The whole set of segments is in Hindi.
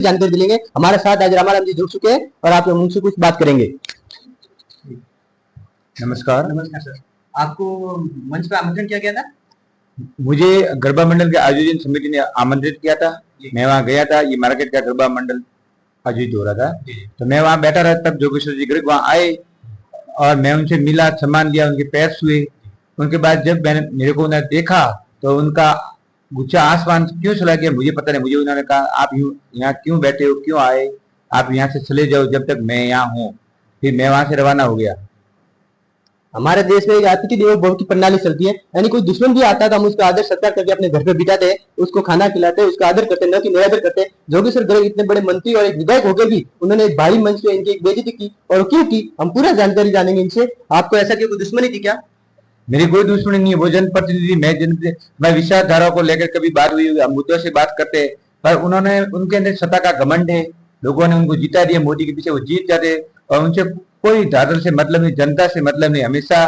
जानकारी दिलेंगे। हमारे साथ आज रामाराम जी जुड़ चुके हैं और आप उनसे कुछ बात करेंगे। नमस्कार। नमस्कार सर, आपको मंच पर आमंत्रण किया गया था? मुझे गरबा मंडल के आयोजन समिति ने आमंत्रित किया था। मैं वहाँ गया था। ये मार्केट का गरबा मंडल आयोजित हो रहा था, तो मैं वहाँ बैठा रहा। तब जोगेश्वर जी गर्ग वहाँ आए और मैं उनसे मिला, सम्मान लिया, उनके पैर छुए। उनके बाद जब मैंने मेरे को उन्हें देखा तो उनका गुच्छा आसमान क्यों चला गया मुझे पता नहीं। मुझे उन्होंने कहा, आप यहाँ क्यों बैठे हो, क्यों आए, आप यहाँ से चले जाओ जब तक मैं यहाँ हूँ। फिर मैं वहां से रवाना हो गया। हमारे देश में एक अतिथि देवो भव की प्रणाली चलती है, यानी कोई दुश्मन भी आता है तो हम उसका आदर सत्कार करके अपने घर पे बिठाते हैं, उसको खाना खिलाते हैं, उसका आदर करते हैं, न कि निरादर करते हैं। जोगेश्वर गर्ग इतने बड़े मंत्री और एक विधायक होकर भी उन्होंने एक भारी मंच पे इनकी एक बेइज्जती की, और क्यों की हम पूरा जानकारी जानेंगे इनसे। आपको ऐसा कोई दुश्मनी थी क्या? मेरी कोई दुश्मनी नहीं है। वो जनप्रतिनिधि, मैं विचारधारा को लेकर कभी बात हुई, हम मुद्दों से बात करते हैं, पर उन्होंने उनके अंदर सत्ता का घमंड है। लोगों ने उनको जीता दिया, मोदी के पीछे वो जीत जाते और उनसे कोई दादर से मतलब नहीं, जनता से मतलब नहीं। हमेशा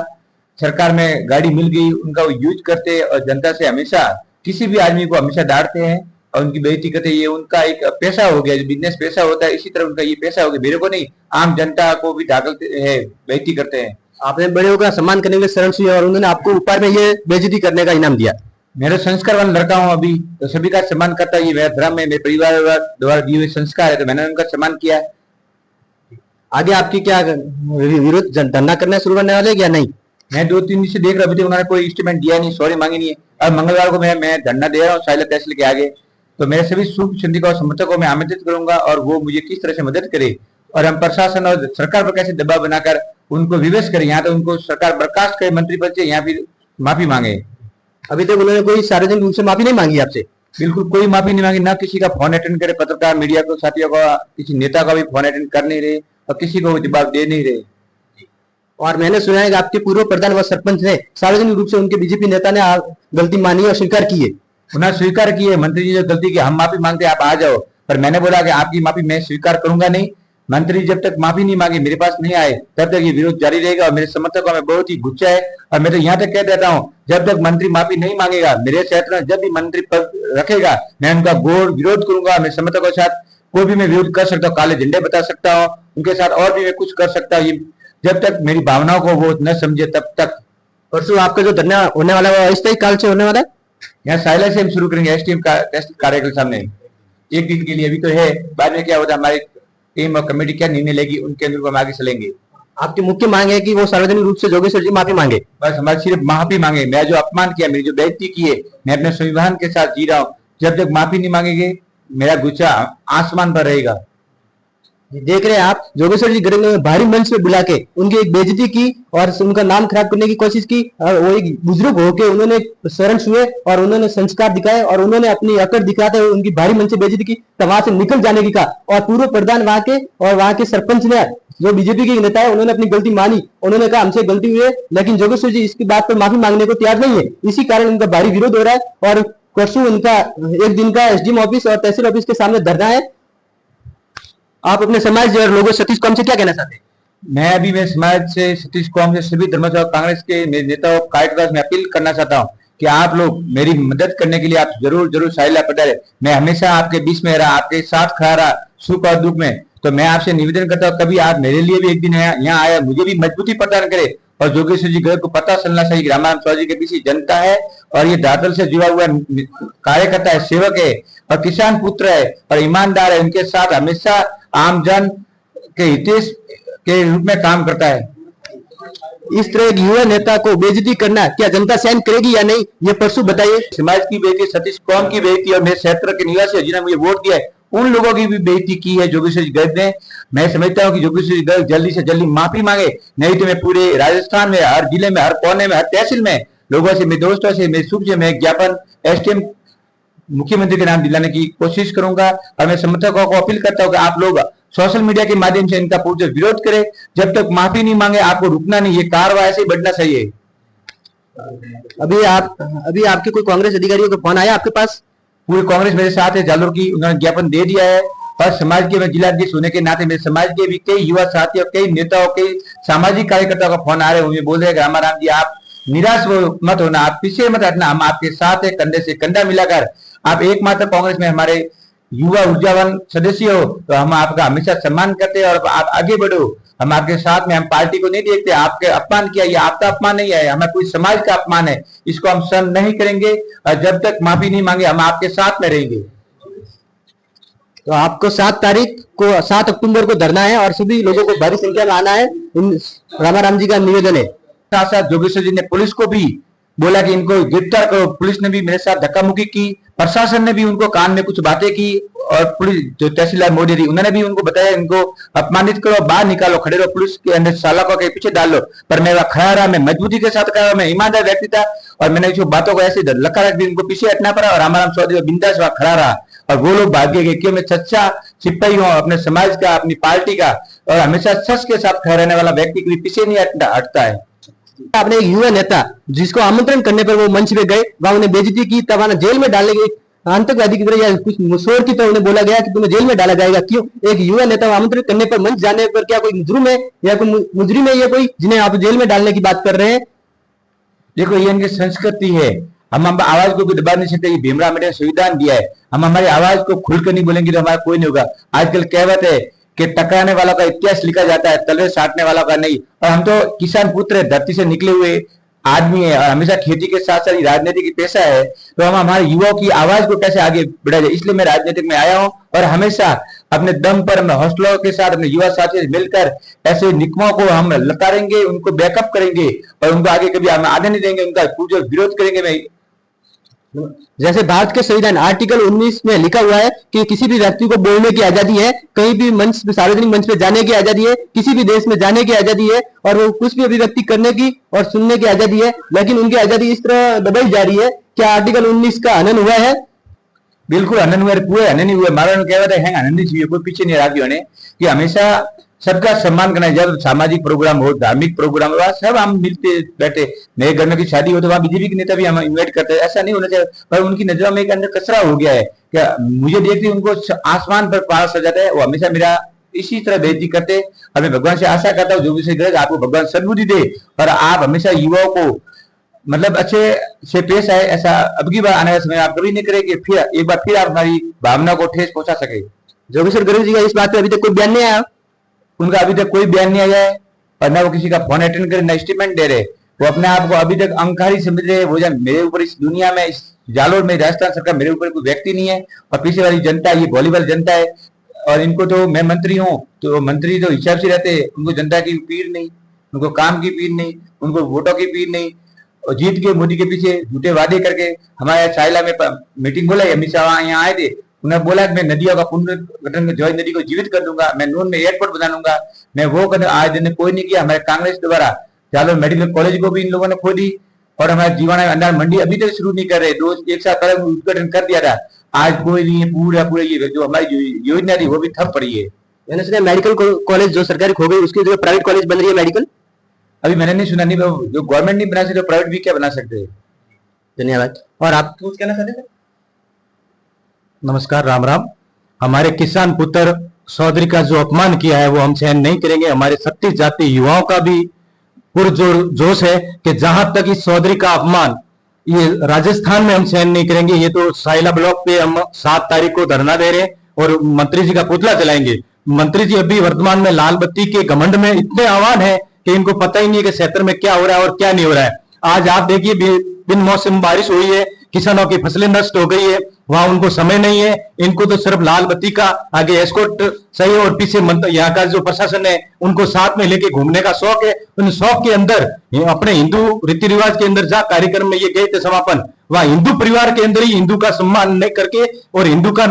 सरकार में गाड़ी मिल गई उनका वो यूज करते और जनता से हमेशा किसी भी आदमी को हमेशा डांटते हैं और उनकी बेइज्जती करते हैं। ये उनका एक पैसा हो गया, जो बिजनेस पैसा होता है, इसी तरह उनका ये पैसा हो गया। मेरे को नहीं, आम जनता को भी ढाकलते है, बेइज्जती करते हैं। आपने बड़े का सम्मान करने के लिए शरण छुई और उन्होंने आपको ऊपर में ये बेइज्जती करने का इनाम दिया। मेरा संस्कार वाला लड़का हूँ अभी, तो सभी का सम्मान करता है। ये मेरा धर्म है, मेरे परिवार द्वारा दिए हुए संस्कार है, तो मैंने उनका सम्मान किया है। आगे आपकी क्या विरोध धरना करना शुरू करने वाले या नहीं? मैं 2-3 दिन से देख रहा, अभी तक उन्होंने कोई स्टेटमेंट दिया नहीं, सॉरी मांगी नहीं है। अब मंगलवार को मैं धरना दे रहा हूँ साइला तहसील के आगे। तो मेरे सभी शुभ चिंतकों और समर्थकों को मैं आमंत्रित करूंगा और वो मुझे किस तरह से मदद करे और हम प्रशासन और सरकार पर कैसे दबाव बनाकर उनको विवश करें। यहाँ तो उनको सरकार बर्खास्त करे मंत्री पद से, यहाँ फिर माफी मांगे। अभी तक उन्होंने कोई सार्वजनिक रूप से माफी नहीं मांगी आपसे? बिल्कुल कोई माफी नहीं मांगी, ना किसी का फोन अटेंड करे, पत्रकार मीडिया को साथियों का, किसी नेता का भी फोन अटेंड कर नहीं रहे और किसी को जवाब दे नहीं रहे। और मैंने सुना है कि आपके पूर्व प्रधान व सरपंच ने सार्वजनिक रूप से उनके बीजेपी नेता ने गलती मानी और स्वीकार की है। उन्हें स्वीकार की है मंत्री जी जो गलती की, हम माफी मांगते हैं, आप आ जाओ। पर मैंने बोला कि आपकी माफी मैं स्वीकार करूंगा नहीं। मंत्री जब तक माफी नहीं मांगे, मेरे पास नहीं आए, तब तक ये विरोध जारी रहेगा। और मेरे समर्थकों में बहुत ही गुस्सा है और मैं तो यहाँ तक कह देता हूँ, जब तक मंत्री माफी नहीं मांगेगा, मेरे क्षेत्र में जब भी मंत्री पद रखेगा, मैं उनका घोर विरोध करूंगा। मेरे समर्थकों के साथ कोई भी मैं विरोध कर सकता हूँ, काले झंडे बता सकता हूँ उनके साथ, और भी मैं कुछ कर सकता हूँ। जब तक मेरी भावनाओं को वो न समझे तब तक। परसों आपका जो धरना होने वाला है अस्थायी काल से होने वाला है? यहाँ साइला से हम शुरू करेंगे, एसटीएम का कार्यालय के सामने एक दिन के लिए। अभी तो है, बाद में क्या होता है, हमारी टीम और कमेटी क्या निर्णय लेगी उनके अनुरूप हम आगे चलेंगे। आपकी मुख्य मांग है कि वो सार्वजनिक रूप से जोगेश्वर जी माफी मांगे? बस हमारी सिर्फ माफी मांगे। मैं जो अपमान किया, मेरी जो बेइज्जती की है, मैं अपने संविधान के साथ जी रहा हूँ। जब तक माफी नहीं मांगेंगे, मेरा गुस्सा आसमान पर रहेगा। देख रहे हैं आप, जोगेश्वर जी गर्ग ने भारी मंच पे बुला के उनकी एक बेइज्जती की और उनका नाम खराब करने की कोशिश की। और वो एक बुजुर्ग होके उन्होंने शरण छुए और उन्होंने संस्कार दिखाए और उन्होंने अपनी अकड़ दिखाते हुए उनकी भारी मंच से बेइज्जती की, तो वहां से निकल जाने की कहा। और पूर्व प्रधान वहां के और वहां के सरपंच ने, जो बीजेपी के नेता है, उन्होंने अपनी गलती मानी। उन्होंने कहा हमसे गलती हुई है, लेकिन जोगेश्वर जी इसकी बात पर माफी मांगने को तैयार नहीं है। इसी कारण उनका भारी विरोध हो रहा है और परसों उनका एक दिन का एसडीएम ऑफिस और तहसील ऑफिस के सामने धरना है। आप अपने समाज और लोगों सतीश कौम से क्या कहना चाहते हैं? मैं अभी मैं समाज से, सतीश कौम से, सभी धर्मसभा कांग्रेस के नेताओं कार्यकर्ताओं में अपील करना चाहता हूँ कि आप लोग मेरी मदद करने के लिए आप जरूर साइला पधारे। मैं हमेशा आपके बीच में रहा, आपके साथ खड़ा रहा, सुख और दुख में। तो मैं आपसे निवेदन करता हूँ, कभी आप मेरे लिए भी एक दिन यहाँ आया, मुझे भी मजबूती प्रदान करे। और जोगेश्वर जी गर्ग को पता चलना चाहिए रामाराम स्वामी के पीछे जनता है और ये दादर से जुड़ा हुआ कार्यकर्ता है, सेवक है और किसान पुत्र है और ईमानदार है। उनके साथ हमेशा आमजन के हितेश के रूप में काम करता है। इस तरह एक युवा नेता को बेइज्जती करना क्या जनता सहन करेगी या नहीं, ये परसों बताइए। समाज की बेइज्जती, सतीश कौम की बेइज्जती और मेरे क्षेत्र के निवासी जिन्होंने मुझे वोट दिया है, उन लोगों की भी बेइज्जती की है जोगेश्वर गर्ग ने। मैं समझता हूँ कि जोगेश्वर गर्ग जल्दी से जल्दी माफी मांगे, नहीं तो मैं पूरे राजस्थान में, हर जिले में, हर कोने में, हर तहसील में लोगों से, मेरे दोस्तों से, मेरे सुख से मैं ज्ञापन एसटीएम मुख्यमंत्री के नाम दिलाने की कोशिश करूंगा। और मैं समर्थकों को अपील करता हूं कि आप लोग सोशल मीडिया के माध्यम से इनका पूर्ण विरोध करें। जब तक माफी नहीं मांगे आपको रुकना नहीं, ये कार्रवाई ऐसे ही बढ़ना चाहिए। अभी आपके कोई कांग्रेस अधिकारियों का फोन आया आपके पास? पूरे कांग्रेस मेरे साथ है, जालोर की, उन्होंने ज्ञापन दे दिया है। और समाज के, मैं जिलाध्यक्ष होने के नाते मेरे समाज के भी कई युवा साथियों, कई नेताओं, कई सामाजिक कार्यकर्ताओं का फोन आ रहे हैं। मुझे बोल रहे हैं रामाराम जी आप निराश मत होना, आप पीछे मत हटना, हम आपके साथ है, कंधे से कंधा मिलाकर। आप एकमात्र कांग्रेस में हमारे युवा ऊर्जावान सदस्य हो तो हम आपका हमेशा सम्मान करते हैं और आप आगे बढ़ो, हम आपके साथ में, हम पार्टी को नहीं देखते आपके अपमान किया, ये आपका अपमान नहीं है, हमें पूरी समाज का अपमान है, इसको हम सहन नहीं करेंगे और जब तक माफी नहीं मांगे हम आपके साथ में रहेंगे। तो आपको 7 अक्टूबर को धरना है और सभी लोगों को भारी संख्या में आना है, रामाराम जी का निवेदन है। साथ साथ जोगेश्वर जी ने पुलिस को भी बोला कि इनको गिरफ्तार करो, पुलिस ने भी मेरे साथ धक्का मुक्की की, प्रशासन ने भी उनको कान में कुछ बातें की और पुलिस जो तहसीलदार मोदी थी उन्होंने भी उनको बताया इनको अपमानित करो, बाहर निकालो, खड़े रहो, पुलिस के अंदर सलाखों के पीछे डाल लो। पर मैं वह खड़ा रहा, मैं मजबूती के साथ खड़ा, मैं ईमानदार व्यक्ति था और मैंने जो बातों को ऐसे लका रख दी, उनको पीछे हटना पड़ा और रामाराम चौधरी बिंदास वहां खड़ा रहा और वो लोग भाग्य गए कि मैं सच्चा सिपाही हूं अपने समाज का, अपनी पार्टी का और हमेशा सच के साथ खड़ा रहने वाला व्यक्ति कभी पीछे नहीं हटता है। आपने एक युवा नेता जिसको आमंत्रण करने पर वो मंच पे गए, वहां उन्हें बेइज्जती की, तब उन्हें जेल में डालने की आतंकवादी की तरह या कुछ मुसोर की तरह उन्हें बोला गया कि तुम्हें जेल में डाला जाएगा। क्यों एक युवा नेता को आमंत्रित करने पर मंच जाने पर क्या कोई जुर्म है या कोई मुजरिम है या कोई जिन्हें आप जेल में डालने की बात कर रहे हैं? देखो ये इनकी संस्कृति है, हम आवाज को भी दबा नहीं सकते, ये भीमराव अम्बेडकर संविधान दिया है, हम हमारी आवाज को खुलकर नहीं बोलेंगे तो हमारा कोई नहीं होगा। आजकल कहावत है कि टकराने वाला का इतिहास लिखा जाता है, तलवे साटने वाला का नहीं। और हम तो किसान पुत्र है, धरती से निकले हुए आदमी है और हमेशा खेती के साथ साथ राजनीति की पेशा है, तो हम हमारे युवाओं की आवाज को कैसे आगे बढ़ाया जाए, इसलिए मैं राजनीतिक में आया हूं और हमेशा अपने दम पर अपने हौसलों के साथ अपने युवा साथी मिलकर ऐसे निकमों को हम लतारेंगे, उनको बैकअप करेंगे और उनको आगे कभी हम आने नहीं देंगे, उनका पूरा विरोध करेंगे। मैं जैसे भारत के संविधान आर्टिकल 19 में लिखा हुआ है कि किसी भी व्यक्ति को बोलने की आजादी है, कहीं भी मंच सार्वजनिक मंच पे जाने की आजादी है, किसी भी देश में जाने की आजादी है और वो कुछ भी अभिव्यक्ति करने की और सुनने की आजादी है, लेकिन उनकी आजादी इस तरह दबाई जा रही है। क्या आर्टिकल 19 का हनन हुआ है? बिल्कुल हनन हुआ, पूरे हनन नहीं हुए। मारा कहता है हनन नहीं चाहिए, कोई पीछे नहीं रहा होने कि हमेशा सबका सम्मान करना है। जब सामाजिक प्रोग्राम हो, धार्मिक प्रोग्राम हो, सब हम मिलते बैठे, मेरे घर में की शादी हो तो वहां बीजेपी के नेता भी हम इन्वाइट करते हैं, ऐसा नहीं होना चाहिए। पर उनकी नजरों में एक अंदर कचरा हो गया है, क्या मुझे देखते उनको आसमान पर पार सजाता है, वो हमेशा मेरा इसी तरह बेइज्जती करते। और मैं भगवान से आशा करता हूँ जो भी से आपको भगवान सद्बुद्धि दे और आप हमेशा युवाओं को मतलब अच्छे से पेश आए, ऐसा अब की बार आने वाले समय आप कभी नहीं करेंगे, फिर एक बार फिर आप हमारी भावना को ठेस पहुंचा सके। जोगेश्वर गर्ग जी का इस बात पे अभी तक कोई बयान नहीं आया? उनका अभी तक कोई बयान नहीं आया है और ना वो किसी का फोन अटेंड करे, ना स्टेटमेंट दे रहे। वो अपने आप को अभी तक अहंकारी समझ रहे। वो जब मेरे ऊपर इस दुनिया में, इस जालोर में, राजस्थान सरकार मेरे ऊपर कोई व्यक्ति नहीं है और पीछे वाली जनता, ये भोली वाली जनता है। और इनको तो मैं मंत्री हूँ तो मंत्री तो हिसाब से रहते हैं, उनको जनता की पीड़ नहीं, उनको काम की पीड़ नहीं, उनको वोटों की पीड़ नहीं। और जीत के मोदी के पीछे झूठे वादे करके हमारे साइला में मीटिंग बोला, अमित शाह यहाँ आए थे, उन्होंने बोला कि मैं नदियों का पुनर्गठन, जॉय नदी को जीवित कर दूंगा, मैं नून में एयरपोर्ट बना दूंगा, मैं वो कर, आज दिन कोई नहीं किया। हमारे कांग्रेस द्वारा जालोर मेडिकल कॉलेज को भी इन लोगों ने खोली और हमारे जीवाना अनाज मंडी अभी तक शुरू नहीं कर रहे। दो एक साल पहले उद्घाटन कर दिया था, आज कोई नहीं है। पूरा पूरा ये जो हमारी योजना थी वो भी ठप पड़ी है। मैंने सुना मेडिकल कॉलेज जो सरकारी खो गई उसकी जगह प्राइवेट कॉलेज बन रही है मेडिकल। अभी मैंने नहीं सुना, नहीं जो गवर्नमेंट नहीं बना सकते तो प्राइवेट भी क्या बना सकते हैं। धन्यवाद। और आप कुछ कहना चाहते हैं? नमस्कार, राम राम। हमारे किसान पुत्र चौधरी का जो अपमान किया है वो हम सहन नहीं करेंगे। हमारे 36 जाति युवाओं का भी पुरजोश है कि जहां तक इस चौधरी का अपमान ये राजस्थान में हम सहन नहीं करेंगे। ये तो साइला ब्लॉक पे हम 7 तारीख को धरना दे रहे हैं और मंत्री जी का पुतला जलाएंगे। मंत्री जी अभी वर्तमान में लाल बत्ती के घमंड में इतने आह्वान है कि इनको पता ही नहीं है कि क्षेत्र में क्या हो रहा है और क्या नहीं हो रहा है। आज आप देखिए बिन मौसम बारिश हुई है, किसानों की फसलें नष्ट हो गई है, वहां उनको समय नहीं है। इनको तो सिर्फ लाल बत्ती का आगे एस्कॉर्ट चाहिए और पीछे यहाँ का जो प्रशासन है उनको साथ में लेके घूमने का शौक है। उन शौक के अंदर अपने हिंदू रीति रिवाज के अंदर जहाँ कार्यक्रम में ये गए थे समापन, वहां हिंदू परिवार के अंदर ही हिंदू का सम्मान नहीं करके और हिंदू का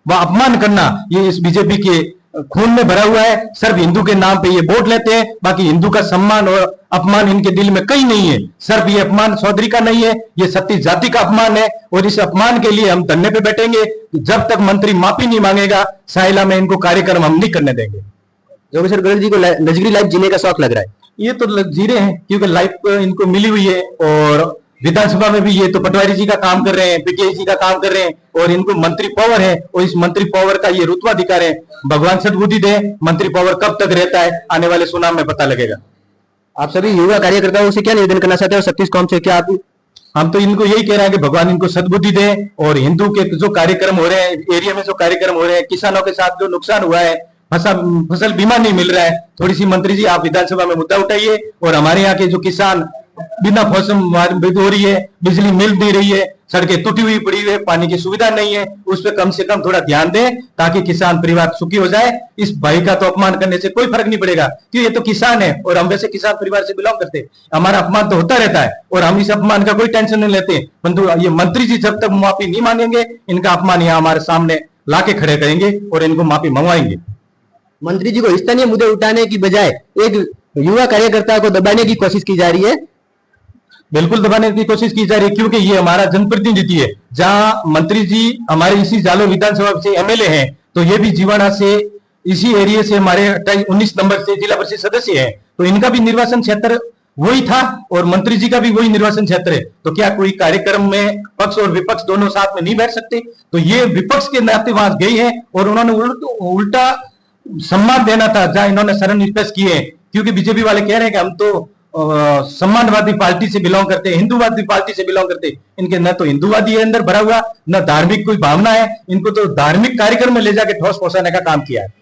अपमान करना, ये इस बीजेपी के खून में भरा हुआ है। सिर्फ हिंदू के नाम पे ये वोट लेते हैं, बाकी हिंदू का सम्मान और अपमान इनके दिल में कहीं नहीं है। सिर्फ ये अपमान चौधरी का नहीं है, ये 36 जाति का अपमान है और इस अपमान के लिए हम धरने पे बैठेंगे। जब तक मंत्री माफी नहीं मांगेगा साइला में इनको कार्यक्रम हम नहीं करने देंगे। जोगेश्वर गर्ग जी को नजरी लाइफ जीने का शौक लग रहा है। ये तो जी रहे हैं क्योंकि लाइफ इनको मिली हुई है और विधानसभा में भी ये तो पटवारी जी का काम कर रहे हैं, पीटीआई जी का काम कर रहे हैं और इनको मंत्री पावर है और इस मंत्री पावर का ये रुतबा दिखा रहे हैं। भगवान सद्बुद्धि दे, मंत्री पावर कब तक रहता है आने वाले चुनाव में पता लगेगा। आप सभी युवा कार्यकर्ताओं से क्या निवेदन करना चाहते हैं? 36 कौम से क्या आप हम तो इनको यही कह रहे हैं कि भगवान इनको सद्बुद्धि दे, और हिंदू के जो कार्यक्रम हो रहे हैं, एरिया में जो कार्यक्रम हो रहे हैं, किसानों के साथ जो नुकसान हुआ है, फसल बीमा नहीं मिल रहा है, थोड़ी सी मंत्री जी आप विधानसभा में मुद्दा उठाइए, और हमारे यहाँ के जो किसान बिना मौसम हो रही है, बिजली मिल नहीं रही है, सड़कें टूटी हुई पड़ी है, पानी की सुविधा नहीं है, उस पर कम से कम थोड़ा ध्यान दें ताकि किसान परिवार सुखी हो जाए। इस भाई का तो अपमान करने से कोई फर्क नहीं पड़ेगा, क्योंकि ये तो किसान है और हम वैसे किसान परिवार से बिलोंग करते हैं, हमारा अपमान तो होता रहता है और हम इस अपमान का कोई टेंशन नहीं लेते। परंतु ये मंत्री जी जब तक माफी नहीं मांगेंगे, इनका अपमान यहाँ हमारे सामने लाके खड़े करेंगे और इनको माफी मंगवाएंगे। मंत्री जी को स्थानीय मुद्दे उठाने की बजाय एक युवा कार्यकर्ता को दबाने की कोशिश की जा रही है। बिल्कुल दबाने की कोशिश की जा रही है, क्योंकि ये हमारा जनप्रतिनिधि है। जहां मंत्री जी हमारे इसी जालोर विधानसभा से एमएलए हैं, तो ये भी जीवाणा से, इसी एरिया से हमारे 19 नंबर से जिला परिषद सदस्य है, तो इनका भी निर्वाचन क्षेत्र वही था और मंत्री जी का भी वही निर्वाचन क्षेत्र है। तो क्या कोई कार्यक्रम में पक्ष और विपक्ष दोनों साथ में नहीं बैठ सकते? तो ये विपक्ष के नाते वहां गई है और उन्होंने उल्टा सम्मान देना था जहां इन्होंने शरण स्पेश किए, क्योंकि बीजेपी वाले कह रहे हैं कि हम तो सम्मानवादी पार्टी से बिलोंग करते हैं, हिंदूवादी पार्टी से बिलोंग करते हैं। इनके न तो हिंदूवादी है अंदर भरा हुआ, न धार्मिक कोई भावना है, इनको तो धार्मिक कार्यक्रम में ले जाके ठोस पहुंचाने का काम किया है।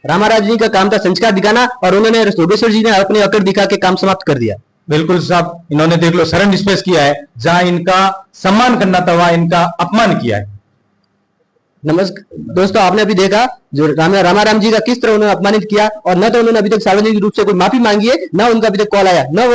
रामाराज जी का काम था संस्कार दिखाना और उन्होंने योगेश्वर जी ने अपने अकड़ दिखा के काम समाप्त कर दिया। बिल्कुल साहब, इन्होंने देख लो शरण स्पेश किया है, जहां इनका सम्मान करना था वहां इनका अपमान किया है। नमस्कार दोस्तों, आपने अभी देखा जो रामाराम जी का किस तरह उन्होंने अपमानित किया, और न तो उन्होंने अभी तक सार्वजनिक रूप से कोई माफी मांगी है, न उनका अभी तक कॉल आया, न वो